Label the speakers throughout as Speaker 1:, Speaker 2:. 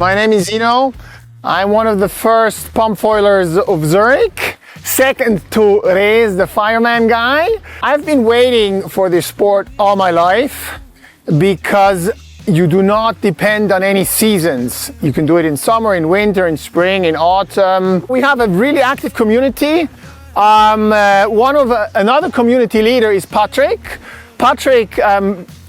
Speaker 1: My name is Zeno. I'm one of the first pump foilers of Zurich, second to Rez, the fireman guy. I've been waiting for this sport all my life because you do not depend on any seasons. You can do it in summer, in winter, in spring, in autumn. We have a really active community. Another community leader is Patrick. Patrick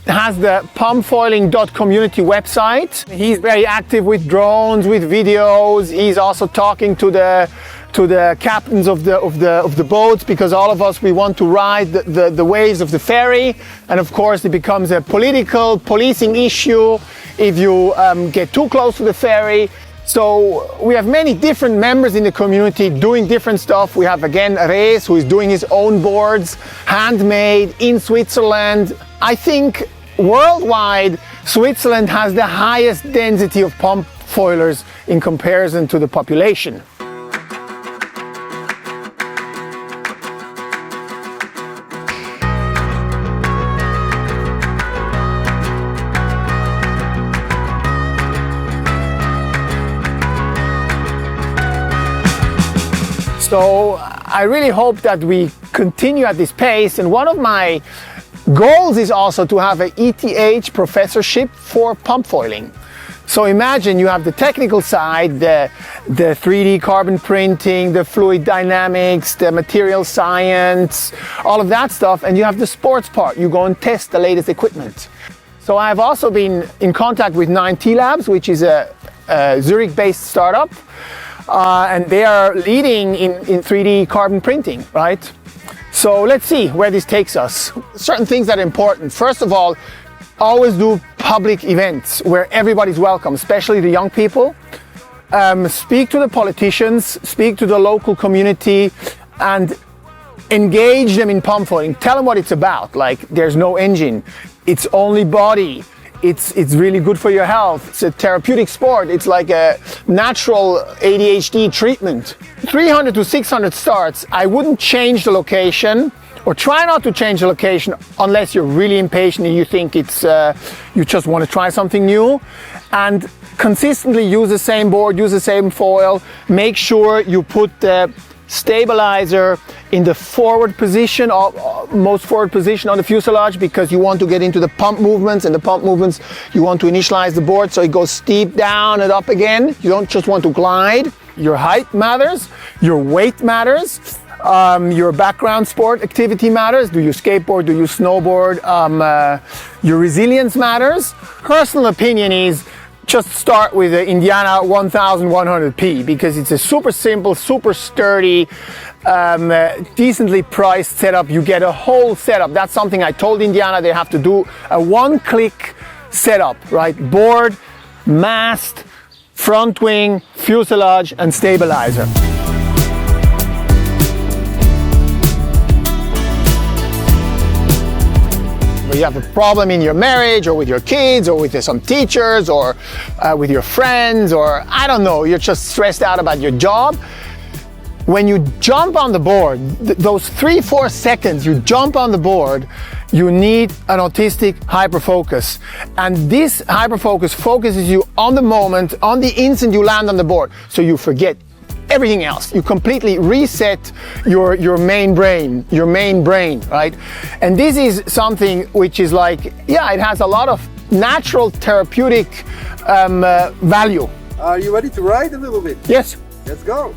Speaker 1: has the pumpfoiling.community website. He's very active with drones, with videos. He's also talking to the captains of the boats, because all of us, we want to ride the waves of the ferry. And of course it becomes a policing issue if you get too close to the ferry. So we have many different members in the community doing different stuff. We have again Rez, who is doing his own boards, handmade in Switzerland. I think worldwide, Switzerland has the highest density of pump foilers in comparison to the population. So I really hope that we continue at this pace, and one of my goals is also to have an ETH professorship for pump foiling. So imagine you have the technical side, the 3D carbon printing, the fluid dynamics, the material science, all of that stuff, and you have the sports part. You go and test the latest equipment. So I've also been in contact with 9T Labs, which is a Zurich-based startup. And they are leading in 3D carbon printing, right? So let's see where this takes us. Certain things that are important. First of all, always do public events where everybody's welcome, especially the young people. Speak to the politicians, speak to the local community, and engage them in pump foiling. Tell them what it's about. Like, there's no engine, it's only body. It's really good for your health. It's a therapeutic sport. It's like a natural ADHD treatment. 300 to 600 starts. I wouldn't change the location, or try not to change the location, unless you're really impatient and you think it's you just want to try something new. And consistently use the same board, use the same foil. Make sure you put the stabilizer in the forward position, most forward position on the fuselage, because you want to get into the pump movements, and the pump movements, you want to initialize the board so it goes steep down and up again. You don't just want to glide. Your height matters, your weight matters, your background sport activity matters. Do you skateboard, do you snowboard? Your resilience matters. Personal opinion is just start with the Indiana 1100P, because it's a super simple, super sturdy, decently priced setup. You get a whole setup. That's something I told Indiana they have to do, a one-click setup, right? Board, mast, front wing, fuselage, and stabilizer. You have a problem in your marriage, or with your kids, or with some teachers, or with your friends, or I don't know, you're just stressed out about your job. When you jump on the board, those 3-4 seconds you jump on the board, you need an autistic hyperfocus. And this hyperfocus focuses you on the moment, on the instant you land on the board. So you forget everything else. You completely reset your main brain, right? And this is something which is like, yeah, it has a lot of natural therapeutic value.
Speaker 2: Are you ready to ride a little bit?
Speaker 1: Yes.
Speaker 2: Let's go.